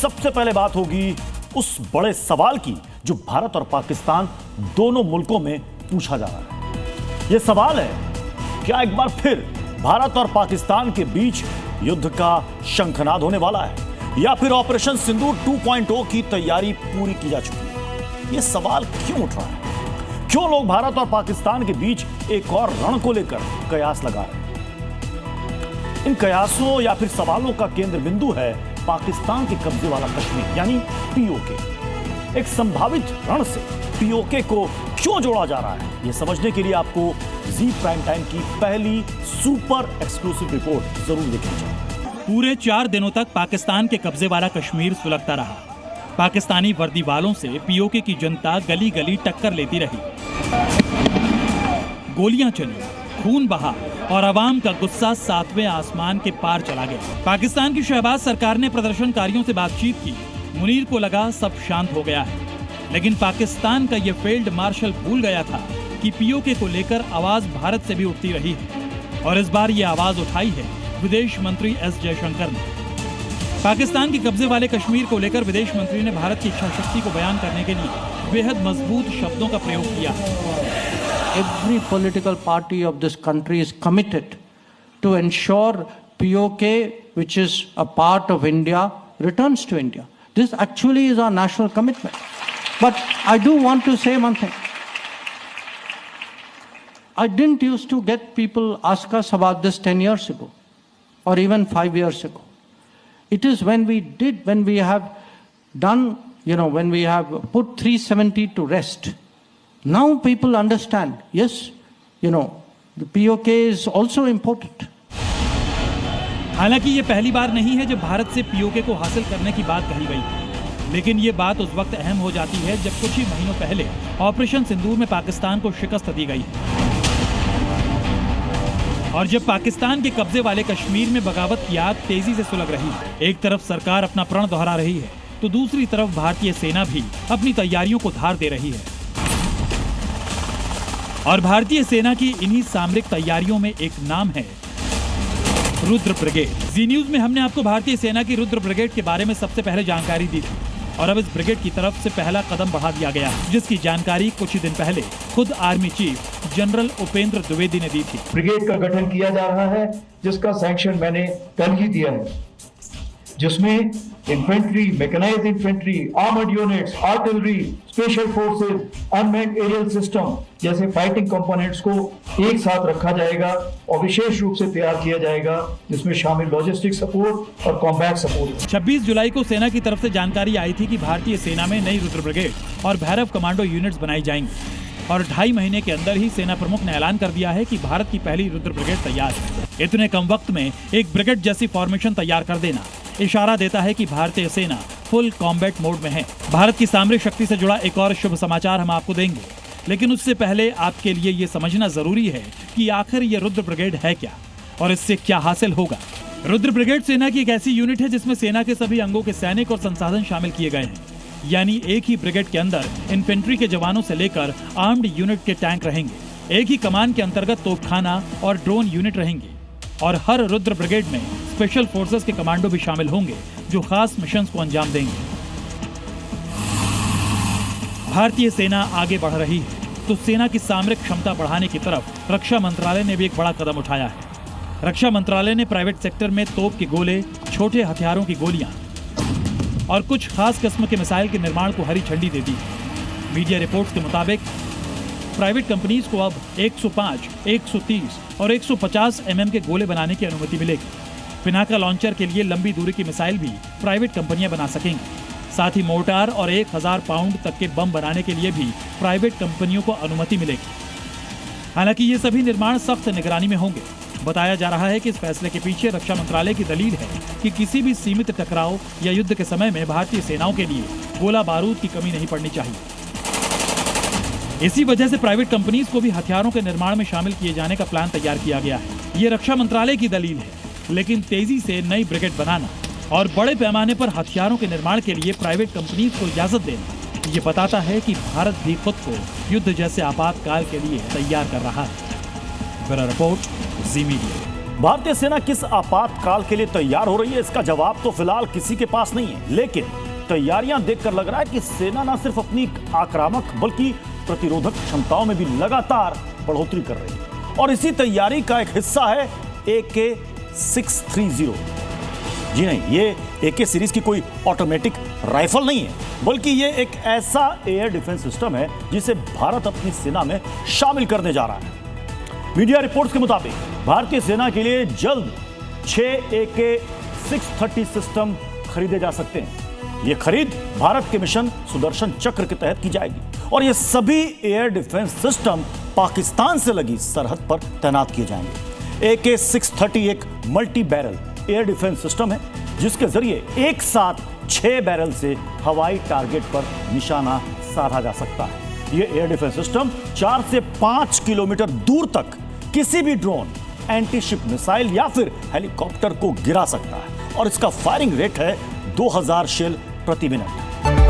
सबसे पहले बात होगी उस बड़े सवाल की जो भारत और पाकिस्तान दोनों मुल्कों में पूछा जा रहा है। यह सवाल है, क्या एक बार फिर भारत और पाकिस्तान के बीच युद्ध का शंखनाद होने वाला है या फिर ऑपरेशन सिंदूर 2.0 की तैयारी पूरी की जा चुकी है? यह सवाल क्यों उठ रहा है? क्यों लोग भारत और पाकिस्तान के बीच एक और रण को लेकर कयास लगा रहे हैं? इन कयासों या फिर सवालों का केंद्र बिंदु है पाकिस्तान के कब्जे वाला कश्मीर यानी पीओके। एक संभावित रण से पीओके को क्यों जोड़ा जा रहा है, यह समझने के लिए आपको जी प्राइम टाइम की पहली सुपर एक्सक्लूसिव रिपोर्ट जरूर देखनी चाहिए। पूरे 4 दिनों तक पाकिस्तान के कब्जे वाला कश्मीर सुलगता रहा। पाकिस्तानी वर्दी वालों से पीओके की जनता गली गली टक्कर लेती रही। गोलियां चली, खून बहा और आवाम का गुस्सा 7वें आसमान के पार चला गया। पाकिस्तान की शहबाज सरकार ने प्रदर्शनकारियों से बातचीत की। मुनीर को लगा सब शांत हो गया है, लेकिन पाकिस्तान का ये फील्ड मार्शल भूल गया था कि पीओके को लेकर आवाज भारत से भी उठती रही है और इस बार ये आवाज उठाई है विदेश मंत्री एस जयशंकर ने। पाकिस्तान के कब्जे वाले कश्मीर को लेकर विदेश मंत्री ने भारत की इच्छा शक्ति को बयान करने के लिए बेहद मजबूत शब्दों का प्रयोग किया। Every political party of this country is committed to ensure POK, which is a part of India, returns to India. This actually is our national commitment. But I do want to say one thing. I didn't used to get people ask us about this 10 years ago or even 5 years ago. It is when we have done, when we have put 370 to rest. Now people understand, yes, the POK is also important. हालांकि ये पहली बार नहीं है जब भारत से PoK को हासिल करने की बात कही गई, लेकिन ये बात उस वक्त अहम हो जाती है जब कुछ ही महीनों पहले ऑपरेशन सिंदूर में पाकिस्तान को शिकस्त दी गई और जब पाकिस्तान के कब्जे वाले कश्मीर में बगावत की आग तेजी से सुलग रही है। एक तरफ सरकार अपना प्रण दोहरा रही है तो दूसरी तरफ भारतीय सेना भी अपनी तैयारियों को धार दे रही है और भारतीय सेना की इन्हीं सामरिक तैयारियों में एक नाम है रुद्र ब्रिगेड। जी न्यूज में हमने आपको भारतीय सेना की रुद्र ब्रिगेड के बारे में सबसे पहले जानकारी दी थी और अब इस ब्रिगेड की तरफ से पहला कदम बढ़ा दिया गया, जिसकी जानकारी कुछ ही दिन पहले खुद army chief general Upendra Dwivedi ने दी थी। ब्रिगेड का गठन किया जा रहा है जिसका सैंक्शन मैंने कल ही दिया है, जिसमें infantry, mechanised infantry, armoured units, artillery, special forces, unmanned aerial system जैसे फाइटिंग कंपोनेंट्स को एक साथ रखा जाएगा और विशेष रूप से तैयार किया जाएगा, जिसमें शामिल लॉजिस्टिक सपोर्ट और कॉम्बैट सपोर्ट। 26 जुलाई को सेना की तरफ से जानकारी आई थी कि भारतीय सेना में नई रुद्र ब्रिगेड और भैरव कमांडो यूनिट्स बनाई जाएंगी और 2.5 महीने के अंदर ही सेना प्रमुख ने ऐलान कर दिया है कि भारत की पहली रुद्र ब्रिगेड तैयार है। इतने कम वक्त में एक ब्रिगेड जैसी फॉर्मेशन तैयार कर देना इशारा देता है कि भारतीय सेना फुल कॉम्बैट मोड में है। भारत की सामरिक शक्ति से जुड़ा एक और शुभ समाचार हम आपको देंगे, लेकिन उससे पहले आपके लिए ये समझना जरूरी है कि आखिर ये रुद्र ब्रिगेड है क्या और इससे क्या हासिल होगा। रुद्र ब्रिगेड सेना की एक ऐसी यूनिट है जिसमें सेना के सभी अंगों के सैनिक और संसाधन शामिल किए गए हैं, यानी एक ही ब्रिगेड के अंदर इन्फेंट्री के जवानों से लेकर आर्म्ड यूनिट के टैंक रहेंगे। एक ही कमान के अंतर्गत तोपखाना और ड्रोन यूनिट रहेंगे और हर रुद्र ब्रिगेड में स्पेशल फोर्सेस के कमांडो भी शामिल होंगे जो खास मिशंस को अंजाम देंगे। भारतीय सेना आगे बढ़ रही है तो सेना की सामरिक क्षमता बढ़ाने की तरफ रक्षा मंत्रालय ने भी एक बड़ा कदम उठाया है। रक्षा मंत्रालय ने प्राइवेट सेक्टर में तोप के गोले, छोटे हथियारों की गोलियां और कुछ खास किस्म के मिसाइल के निर्माण को हरी झंडी दे दी। मीडिया रिपोर्ट्स के मुताबिक प्राइवेट कंपनीज को अब 105, 130 और 150 mm के गोले बनाने की अनुमति मिलेगी। पिनाका लॉन्चर के लिए लंबी दूरी की मिसाइल भी प्राइवेट कंपनियां बना सकेंगी। साथ ही मोर्टार और 1000 पाउंड तक के बम बनाने के लिए भी प्राइवेट कंपनियों को अनुमति मिलेगी। हालांकि ये सभी निर्माण सख्त निगरानी में होंगे। बताया जा रहा है कि इस फैसले के पीछे रक्षा मंत्रालय की दलील है कि किसी भी सीमित टकराव या युद्ध के समय में भारतीय सेनाओं के लिए गोला बारूद की कमी नहीं पड़नी चाहिए। इसी वजह से प्राइवेट कंपनीज को भी हथियारों के निर्माण में शामिल किए जाने का प्लान तैयार किया गया है। ये रक्षा मंत्रालय की दलील है, लेकिन तेजी से नई ब्रिगेड बनाना और बड़े पैमाने पर हथियारों के निर्माण के लिए प्राइवेट कंपनीज को इजाजत देना, ये बताता है कि भारत भी खुद को युद्ध जैसे आपातकाल के लिए तैयार कर रहा है। ब्यूरो रिपोर्ट, जी मीडिया। भारतीय सेना किस आपातकाल के लिए तैयार हो रही है, इसका जवाब तो फिलहाल किसी के पास नहीं है, लेकिन तैयारियां देखकर लग रहा है कि सेना न सिर्फ अपनी आक्रामक बल्कि प्रतिरोधक क्षमताओं में भी लगातार बढ़ोतरी कर रही है। और इसी तैयारी का एक हिस्सा है AK-630। जी नहीं, ये AK सीरीज की कोई ऑटोमेटिक राइफल नहीं है, बल्कि ये एक ऐसा एयर डिफेंस सिस्टम है जिसे भारत अपनी सेना में शामिल करने जा रहा है। मीडिया रिपोर्ट्स के मुताबिक भारतीय सेना के लिए जल्द 6 AK-630 सिस्टम खरीदे जा सकते हैं। यह खरीद भारत के मिशन सुदर्शन चक्र के तहत की जाएगी और ये सभी एयर डिफेंस सिस्टम पाकिस्तान से लगी सरहद पर तैनात किए जाएंगे। AK-630 एक multi barrel air defence system है जिसके जरिए एक साथ 6 बैरल से हवाई टारगेट पर निशाना साधा जा सकता है। यह एयर डिफेंस सिस्टम 4 से 5 किलोमीटर दूर तक किसी भी ड्रोन, एंटी शिप मिसाइल या फिर हेलीकॉप्टर को गिरा सकता है और इसका फायरिंग रेट है 2000 शेल प्रति मिनट।